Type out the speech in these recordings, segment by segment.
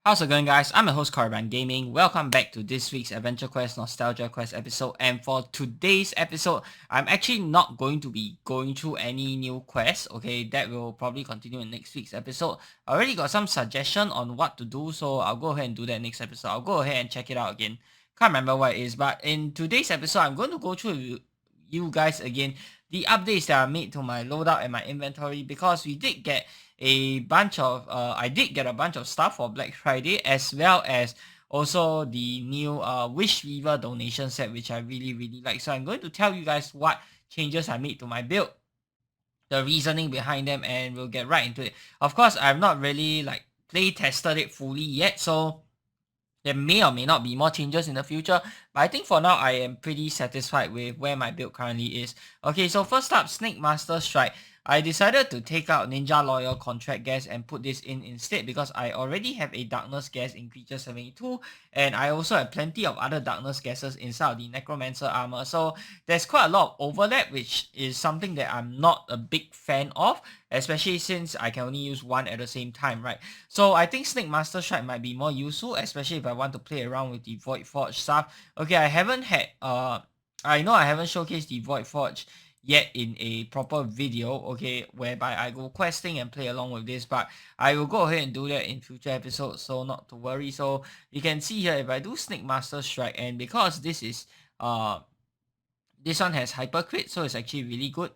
How's it going, guys? I'm your host Caravan Gaming. Welcome back to this week's Adventure Quest Nostalgia Quest episode. And for today's episode, I'm actually not going to be going through any new quests. Okay, that will probably continue in next week's episode. I already got some suggestion on what to do, so I'll go ahead and do that next episode. I'll go ahead and check it out again. Can't remember what it is, but in today's episode, I'm going to go through you guys again the updates that I made to my loadout and my inventory, because we did get a bunch of I did get a bunch of stuff for Black Friday, as well as also the new Wish Weaver donation set, which I really like. So I'm going to tell you guys what changes I made to my build, the reasoning behind them, and we'll get right into it. Of course, I've not really play tested it fully yet, so there may or may not be more changes in the future, but I think for now I am pretty satisfied with where my build currently is. Okay, so first up, Snake Master Strike. I decided to take out Ninja Loyal Contract Gas and put this in instead, because I already have a Darkness Gas in Creature 72, and I also have plenty of other Darkness Gases inside of the Necromancer armor. So there's quite a lot of overlap, which is something that I'm not a big fan of, especially since I can only use one at the same time, right? So I think Snake Master Strike might be more useful, especially if I want to play around with the Void Forge stuff. Okay, I haven't had I know I haven't showcased the Void Forge yet in a proper video, okay, whereby I go questing and play along with this, but I will go ahead and do that in future episodes, so not to worry. So you can see here, if I do Snake Master Strike, and because this is this one has hyper crit, so it's actually really good.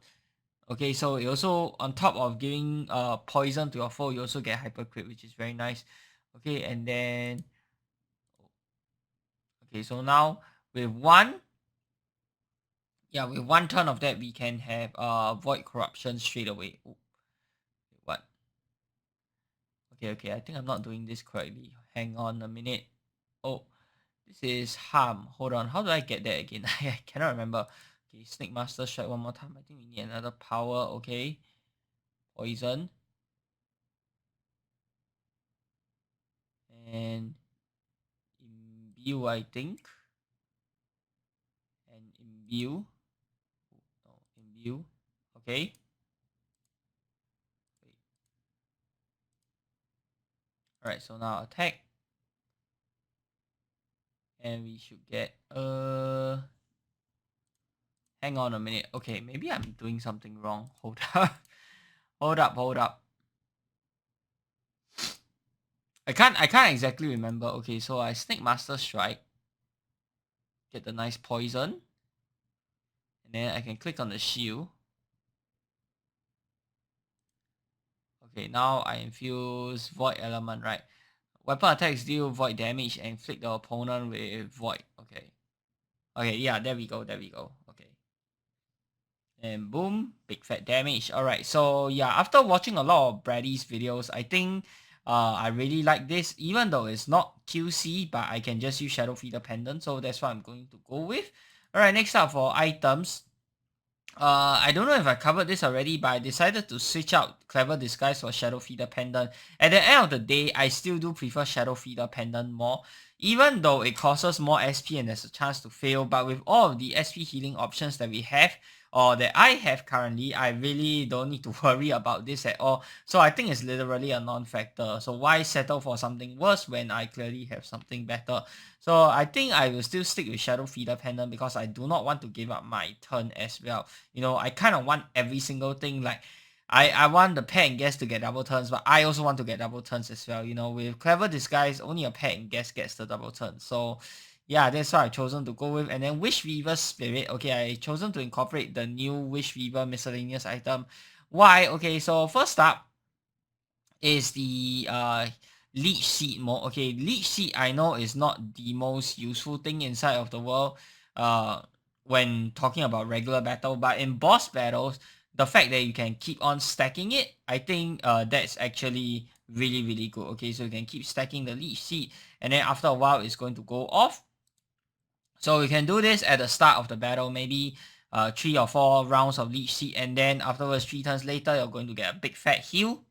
Okay, so it also, on top of giving poison to your foe, you also get hyper crit, which is very nice. Okay, and then okay, so now with one turn of that, we can have void corruption straight away. Ooh, what? Okay, I think I'm not doing this correctly. Hang on a minute. Oh, this is harm. Hold on, how do I get that again? I cannot remember. Okay, Snake Master Strike one more time. I think we need another power. Okay, poison and imbue, I think, and imbue. No, imbue. Okay. Alright, so now attack. And we should get hang on a minute. Okay, maybe I'm doing something wrong. Hold up. hold up. I can't exactly remember. Okay, so I Snake Master Strike. Get the nice poison. And then I can click on the shield. Okay, now I infuse Void Element, right? Weapon attacks deal void damage and inflict the opponent with void. Okay. Okay, yeah, there we go. Okay. And boom, big fat damage. Alright, so yeah, after watching a lot of Brady's videos, I think I really like this, even though it's not QC, but I can just use Shadow Feeder Pendant, so that's what I'm going to go with. Alright, next up for items. I don't know if I covered this already, but I decided to switch out Clever Disguise for Shadow Feeder Pendant. At the end of the day, I still do prefer Shadow Feeder Pendant more, even though it costs more SP and there's a chance to fail. But with all of the SP healing options that we have, or that I have currently, I really don't need to worry about this at all. So I think it's literally a non-factor. So why settle for something worse when I clearly have something better? So I think I will still stick with Shadow Feeder Pendant, because I do not want to give up my turn as well. You know, I kind of want every single thing. Like, I want the pet and guess to get double turns, but I also want to get double turns as well. You know, with Clever Disguise, only a pet and guess gets the double turn. So yeah, that's what I've chosen to go with. And then Wish Weaver Spirit. Okay, I chosen to incorporate the new Wish Weaver miscellaneous item. Why? Okay, so first up is the Leech Seed mode. Okay, Leech Seed I know is not the most useful thing inside of the world when talking about regular battle, but in boss battles, the fact that you can keep on stacking it, I think that's actually really good. Okay, so you can keep stacking the Leech Seed, and then after a while it's going to go off. So you can do this at the start of the battle, maybe 3 or 4 rounds of Leech Seed, and then afterwards 3 turns later you're going to get a big fat heal,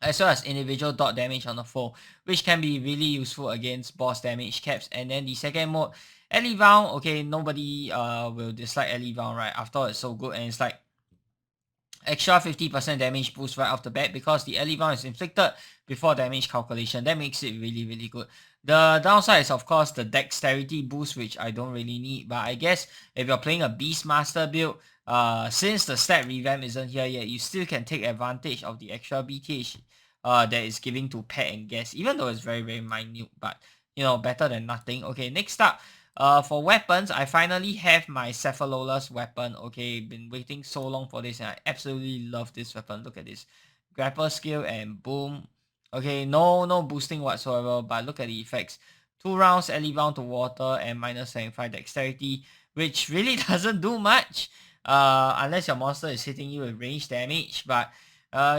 as well as individual dot damage on the foe, which can be really useful against boss damage caps. And then the second mode, Elivound. Okay, nobody will dislike Elivound, right? After all, it's so good, and it's like extra 50% damage boost right off the bat because the early round is inflicted before damage calculation. That makes it really, really good. The downside is, of course, the dexterity boost, which I don't really need. But I guess if you're playing a Beastmaster build, since the stat revamp isn't here yet, you still can take advantage of the extra BTH that is giving to pet and guess, even though it's very, very minute. But, you know, better than nothing. Okay, next up, for weapons, I finally have my Cephalola's weapon. Okay, been waiting so long for this, and I absolutely love this weapon. Look at this, grapple skill and boom. Okay, no boosting whatsoever, but look at the effects. 2 rounds early bound to water and minus 75 dexterity, which really doesn't do much. Unless your monster is hitting you with range damage, but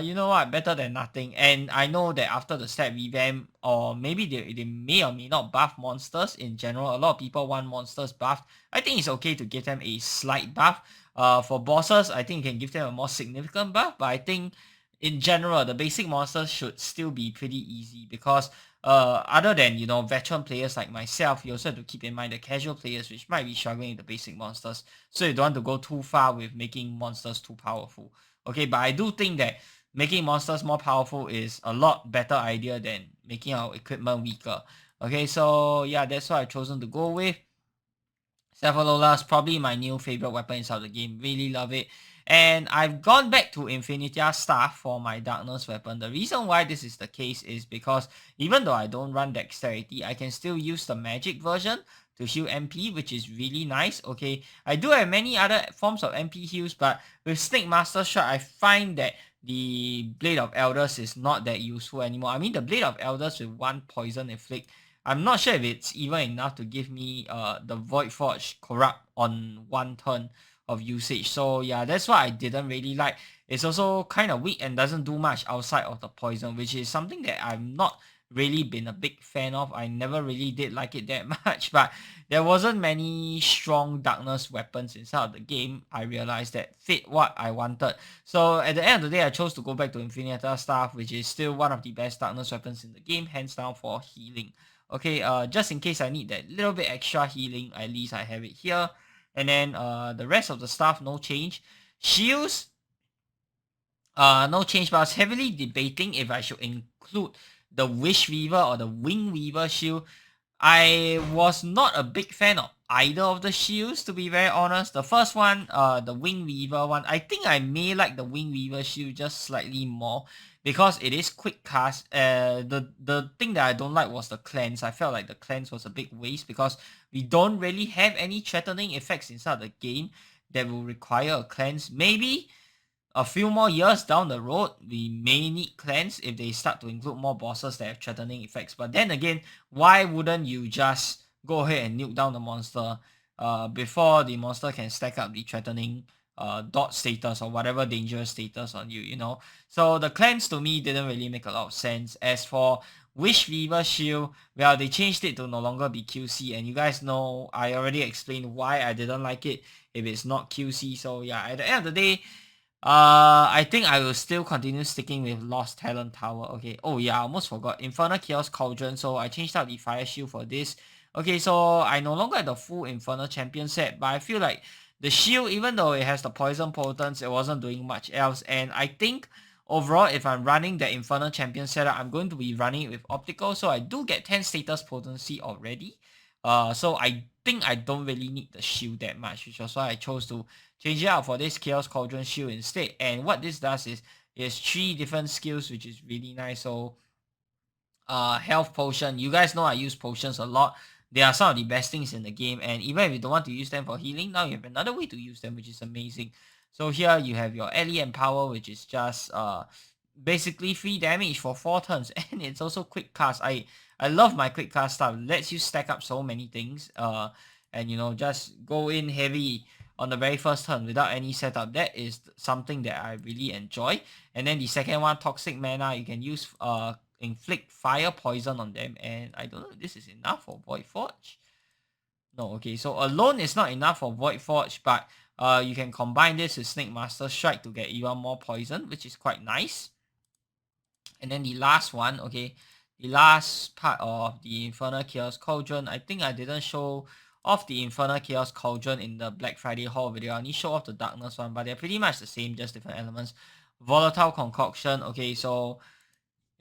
you know what? Better than nothing. And I know that after the stat revamp, or maybe they may or may not buff monsters in general. A lot of people want monsters buffed. I think it's okay to give them a slight buff. For bosses, I think you can give them a more significant buff. But I think in general, the basic monsters should still be pretty easy because other than, you know, veteran players like myself, you also have to keep in mind the casual players which might be struggling with the basic monsters. So you don't want to go too far with making monsters too powerful. Okay, but I do think that making monsters more powerful is a lot better idea than making our equipment weaker. Okay, so yeah, that's what I've chosen to go with. Cephalola is probably my new favorite weapon inside the game. Really love it. And I've gone back to Infinitia Staff for my Darkness weapon. The reason why this is the case is because even though I don't run Dexterity, I can still use the magic version to heal MP, which is really nice. Okay, I do have many other forms of MP heals, but with Snake Master Shot, I find that the Blade of Elders is not that useful anymore. I mean, the Blade of Elders with 1 poison inflict, I'm not sure if it's even enough to give me the Void Forge Corrupt on 1 turn of usage. So yeah, that's what I didn't really like. It's also kind of weak and doesn't do much outside of the poison, which is something that I've not really been a big fan of. I never really did like it that much, but there wasn't many strong darkness weapons inside of the game. I realized that fit what I wanted. So at the end of the day, I chose to go back to Infinita Staff, which is still one of the best darkness weapons in the game, hands down for healing. Okay, just in case I need that little bit extra healing, at least I have it here. And then the rest of the stuff, no change. Shields, no change, but I was heavily debating if I should include the Wish Weaver or the Wing Weaver shield. I was not a big fan of either of the shields, to be very honest. The first one, the Wing Weaver one, I think I may like the Wing Weaver shield just slightly more because it is quick cast. The thing that I don't like was the cleanse. I felt like the cleanse was a big waste because we don't really have any threatening effects inside the game that will require a cleanse. Maybe a few more years down the road, we may need cleanse if they start to include more bosses that have threatening effects. But then again, why wouldn't you just go ahead and nuke down the monster before the monster can stack up the threatening dot status or whatever dangerous status on you, you know? So the cleanse to me didn't really make a lot of sense. As for Wish Weaver Shield, well, they changed it to no longer be QC, and you guys know I already explained why I didn't like it if it's not QC. So yeah, at the end of the day, I think I will still continue sticking with Lost Talent Tower. Okay. Oh yeah, I almost forgot. Infernal Chaos Cauldron. So I changed out the Fire Shield for this. Okay, so I no longer have the full Infernal Champion set, but I feel like the shield, even though it has the Poison Potence, it wasn't doing much else. And I think overall, if I'm running the Infernal Champion setup, I'm going to be running it with Optical. So I do get 10 status potency already. So I think I don't really need the shield that much, which was why I chose to change it out for this Chaos Cauldron shield instead. And what this does is it has 3 different skills, which is really nice. So health potion, you guys know I use potions a lot. They are some of the best things in the game, and even if you don't want to use them for healing, now you have another way to use them, which is amazing. So here you have your Ellie Empower, which is just basically free damage for 4 turns, and it's also quick cast. I love my quick cast stuff. It lets you stack up so many things, and you know, just go in heavy on the very first turn without any setup. That is something that I really enjoy. And then the second one, Toxic Mana, you can use inflict fire poison on them, and I don't know if this is enough for Void Forge. No, okay, so alone is not enough for Void Forge, but you can combine this with Snake Master Strike to get even more poison, which is quite nice. And then the last one, okay, the last part of the Infernal Chaos Cauldron, I think I didn't show of the Infernal Chaos Cauldron in the Black Friday haul video. I only show off the darkness one, but they're pretty much the same, just different elements. Volatile Concoction. Okay, so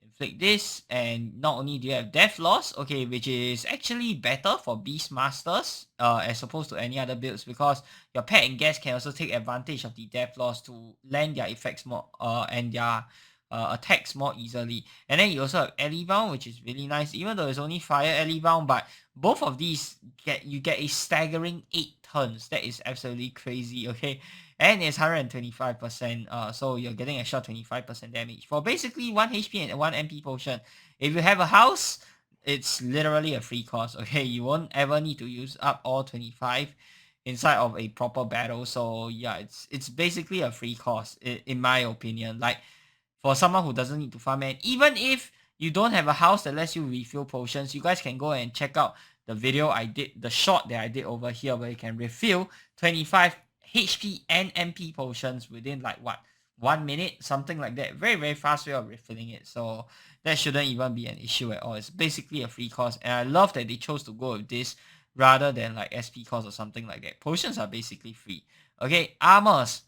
inflict this, and not only do you have death loss, okay, which is actually better for Beastmasters as opposed to any other builds, because your pet and guest can also take advantage of the death loss to land their effects more and their attacks more easily. And then you also have Alley Bound, which is really nice, even though it's only fire Alley Bound, but both of these you get a staggering 8 turns. That is absolutely crazy, okay? And it's 125%, so you're getting extra 25% damage for basically 1 HP and 1 MP potion. If you have a house, it's literally a free cost, okay? You won't ever need to use up all 25 inside of a proper battle. So yeah, it's basically a free cost in my opinion. Like, for someone who doesn't need to farm, and even if you don't have a house that lets you refill potions, you guys can go and check out the video I did, the short that I did over here, where you can refill 25 HP and MP potions within like what, 1 minute, something like that. Very, very fast way of refilling it. So that shouldn't even be an issue at all. It's basically a free cost, and I love that they chose to go with this rather than like SP cost or something like that. Potions are basically free. Okay, armors.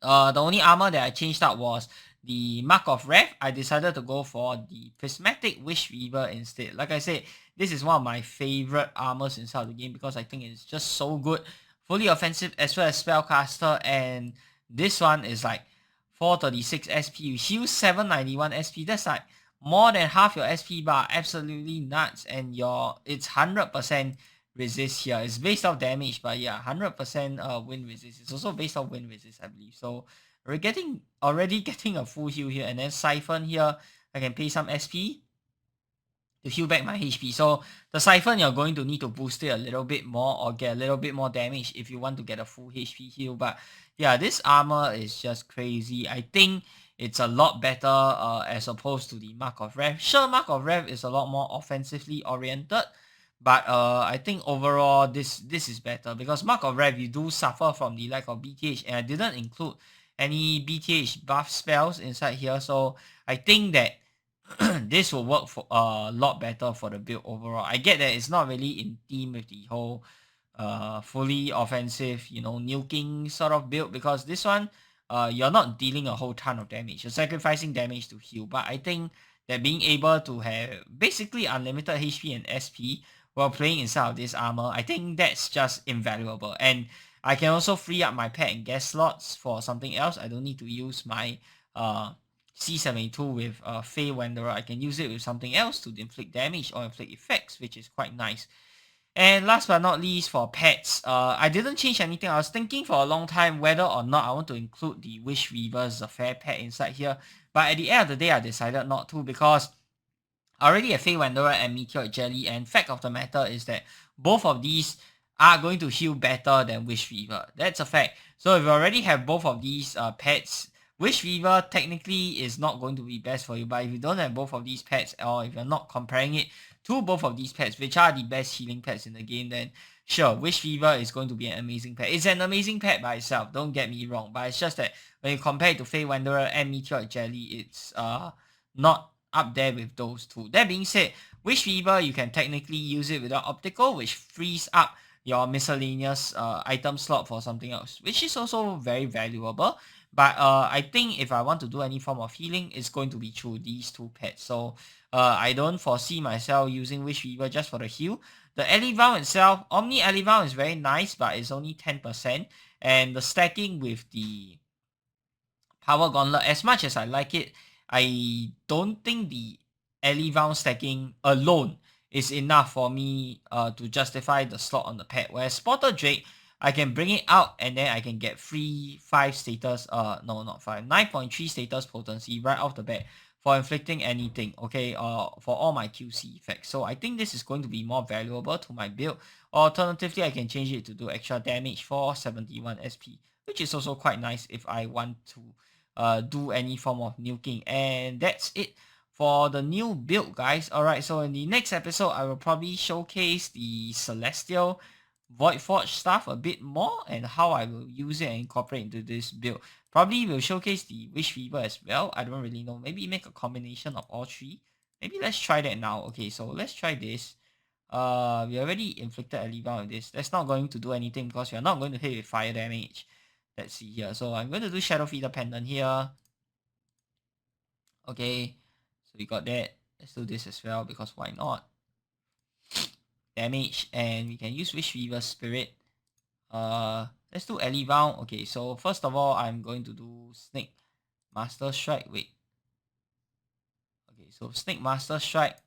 The only armor that I changed out was the Mark of Wrath. I decided to go for the Prismatic Wish Weaver instead. Like I said, this is one of my favorite armors inside the game because I think it's just so good. Fully offensive as well as spellcaster, and this one is like 436 SP. You heal 791 SP. That's like more than half your SP bar. Absolutely nuts. And it's 100% resist here. It's based off damage, but yeah, 100% wind resist. It's also based off wind resist, I believe. So we're already getting a full heal here, and then Siphon here, I can pay some SP to heal back my HP. So the Siphon, you're going to need to boost it a little bit more or get a little bit more damage if you want to get a full HP heal. But yeah, this armor is just crazy. I think it's a lot better as opposed to the Mark of Wrath. Sure, Mark of Wrath is a lot more offensively oriented, but I think overall this is better because Mark of Wrath, you do suffer from the lack of BTH, and I didn't include any BTH buff spells inside here. So I think that this will work for a lot better for the build overall. I get that it's not really in theme with the whole fully offensive, nuking sort of build, because this one you're not dealing a whole ton of damage. You're sacrificing damage to heal. But I think that being able to have basically unlimited HP and SP while playing inside of this armor, I think that's just invaluable. And I can also free up my pet and guest slots for something else. I don't need to use my C72 with Fey Wanderer. I can use it with something else to inflict damage or inflict effects, which is quite nice. And last but not least, for pets, I didn't change anything. I was thinking for a long time whether or not I want to include the Wish Weaver's fair pet inside here. But at the end of the day, I decided not to, because I already have Fey Wanderer and Meteoric Jelly, and fact of the matter is that both of these are going to heal better than Wish Weaver. That's a fact. So if you already have both of these pets, Wish Weaver technically is not going to be best for you, but if you don't have both of these pets, or if you're not comparing it to both of these pets, which are the best healing pets in the game, then sure, Wish Weaver is going to be an amazing pet. It's an amazing pet by itself, don't get me wrong, but it's just that when you compare it to Fey Wanderer and Meteoric Jelly, it's not up there with those two. That being said, Wish Weaver, you can technically use it without Optical, which frees up your miscellaneous item slot for something else, which is also very valuable. But I think if I want to do any form of healing, it's going to be through these two pets. So I don't foresee myself using Wish Weaver just for the heal. The Elivound itself, Omni Elivound is very nice, but it's only 10%. And the stacking with the Power Gauntlet, as much as I like it, I don't think the Elivound stacking alone is enough for me to justify the slot on the pet. Whereas Spotter Drake, I can bring it out and then I can get free 5 status, no, not 5, 9.3 status potency right off the bat for inflicting anything, okay, for all my QC effects. So I think this is going to be more valuable to my build. Alternatively, I can change it to do extra damage for 71 SP, which is also quite nice if I want to do any form of nuking. And that's it for the new build, guys. Alright, so in the next episode, I will probably showcase the Celestial Void Forge stuff a bit more and how I will use it and incorporate into this build. Probably will showcase the Wish Weaver as well. I don't really know. Maybe make a combination of all three. Maybe let's try that now. Okay, so let's try this. We already inflicted a rebound with this. That's not going to do anything because we are not going to hit with fire damage. Let's see here. So I'm going to do Shadow Feeder Pendant here. Okay, so we got that. Let's do this as well because why not? Damage, and we can use Wish Weaver Spirit. Let's do Alley Round. Okay, so first of all, I'm going to do Snake Master Strike. Wait. Okay, so Snake Master Strike.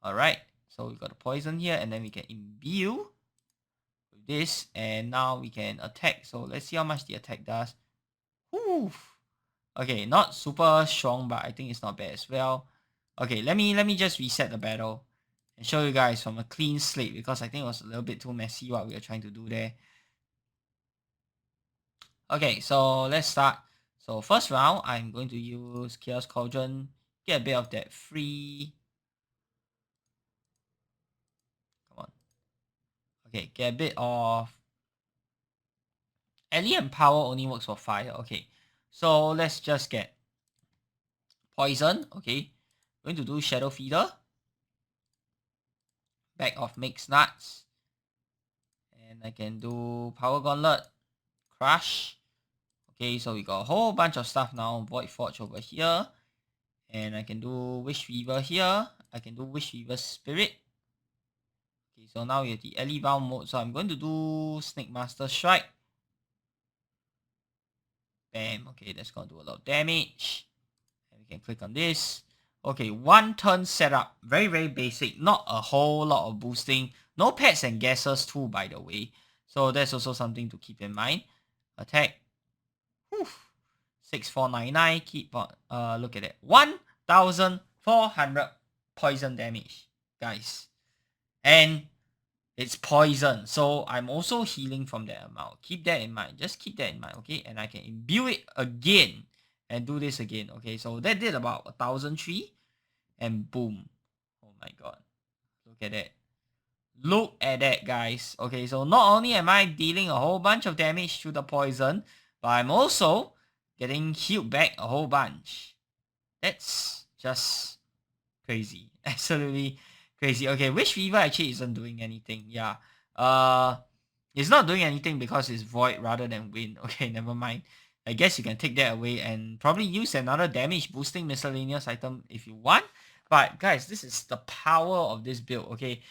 Alright, so we got a poison here, and then we can imbue with this, and now we can attack. So let's see how much the attack does. Whew. Okay, not super strong, but I think it's not bad as well. Okay, let me just reset the battle and show you guys from a clean slate because I think it was a little bit too messy what we were trying to do there. Okay, so let's start. So first round, I'm going to use Chaos Cauldron, get a bit of that free. Come on. Okay, get a bit of. Alien Power only works for fire. Okay, so let's just get Poison. Okay, going to do Shadow Feeder. Bag of Mixed Nuts. And I can do Power Gauntlet. Crush. Okay, so we got a whole bunch of stuff now. Void Forge over here. And I can do Wish Weaver here. I can do Wish Weaver Spirit. Okay, so now we have the Alley Round mode. So I'm going to do Snake Master Strike. Bam. Okay, that's going to do a lot of damage. And we can click on this. Okay, one turn setup. Very, very basic. Not a whole lot of boosting. No pets and gases too, by the way. So that's also something to keep in mind. Attack. Whew. 6499. Keep on. Look at it. 1,400 poison damage, guys. And it's poison. So I'm also healing from that amount. Keep that in mind. Just keep that in mind, okay? And I can imbue it again and do this again. Okay, so that did about 1,003. And boom. Oh my god. Look at that. Look at that, guys. Okay, so not only am I dealing a whole bunch of damage to the poison, but I'm also getting healed back a whole bunch. That's just crazy. Absolutely crazy. Okay, Wish Fever actually isn't doing anything. Yeah. It's not doing anything because it's Void rather than Wind. Okay, never mind. I guess you can take that away and probably use another damage boosting miscellaneous item if you want. But guys, this is the power of this build, okay?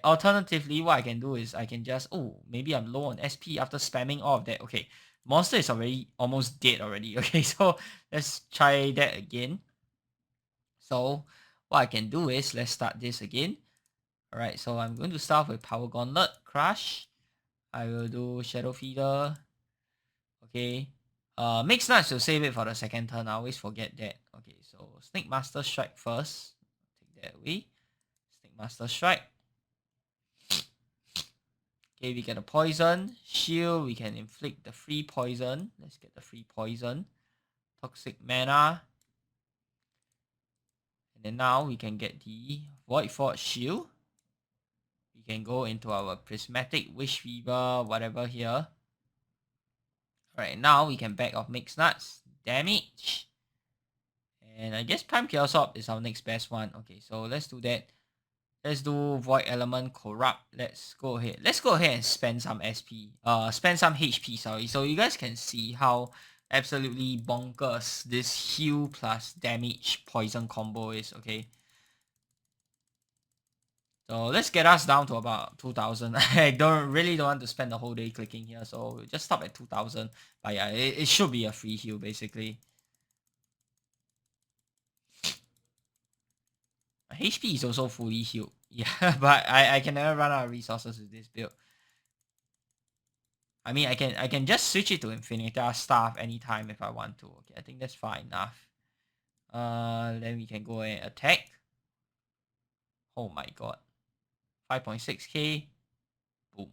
Alternatively, what I can do is I can just, maybe I'm low on SP after spamming all of that. Okay, monster is already almost dead already. Okay, so let's try that again. So what I can do is, let's start this again. Alright, so I'm going to start with Power Gauntlet, Crush. I will do Shadow Feeder. Okay. Mixed Nuts to save it for the second turn. I always forget that. Okay, so Snake Master Strike first. Take that away. Snake Master Strike. Okay, we get a poison. Shield, we can inflict the free poison. Let's get the free poison. Toxic Mana. And then now we can get the Void Forge Shield. We can go into our Prismatic Wish Weaver, whatever here. Alright, now we can back off Mixed Nuts. Damage. And I guess Prime Chaos Orb is our next best one. Okay, so let's do that. Let's do Void Element Corrupt. Let's go ahead. Let's go ahead and spend some SP. Spend some HP, sorry. So you guys can see how absolutely bonkers this heal plus damage poison combo is, okay? So let's get us down to about 2,000. I really don't want to spend the whole day clicking here, so just stop at 2,000. But yeah, it should be a free heal basically. HP is also fully healed. Yeah, but I can never run out of resources with this build. I mean, I can just switch it to Infinita Staff anytime if I want to. Okay, I think that's fine enough. Then we can go and attack. Oh my god. 5.6k. Boom.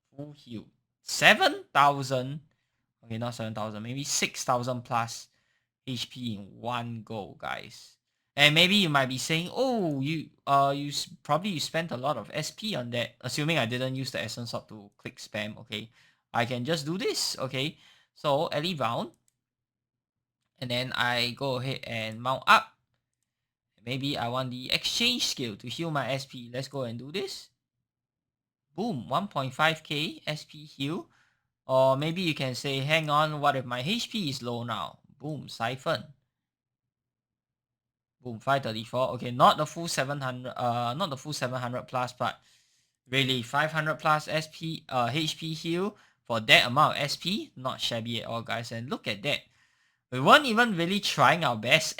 Full heal. 7,000. Okay, not 7,000. Maybe 6,000 plus HP in one go, guys. And maybe you might be saying, oh, you probably spent a lot of SP on that. Assuming I didn't use the Essence Sword to click spam, okay. I can just do this, okay. So, Alley Round. And then I go ahead and mount up. Maybe I want the exchange skill to heal my SP. Let's go and do this. Boom, 1.5k SP heal. Or maybe you can say, hang on, what if my HP is low now? Boom, siphon. Boom, 534. Okay, not the full 700, not the full 700 plus, but really 500 plus SP, HP heal for that amount of SP. Not shabby at all, guys. And look at that. We weren't even really trying our best.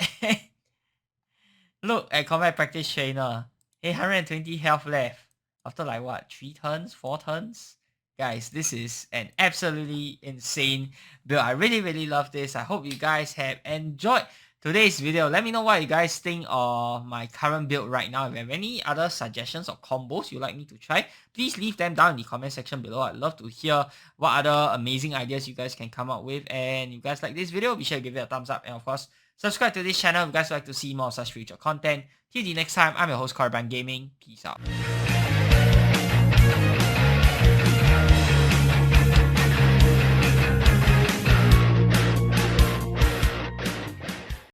Look at combat practice trainer. 820 health left. After like what? 3 turns? 4 turns? Guys, this is an absolutely insane build. I really love this. I hope you guys have enjoyed today's video. Let me know what you guys think of my current build right now. If you have any other suggestions or combos you'd like me to try, please leave them down in the comment section below. I'd love to hear what other amazing ideas you guys can come up with. And if you guys like this video, be sure to give it a thumbs up. And of course, subscribe to this channel if you guys would like to see more of such future content. Till the next time, I'm your host, Cauldron Gaming. Peace out.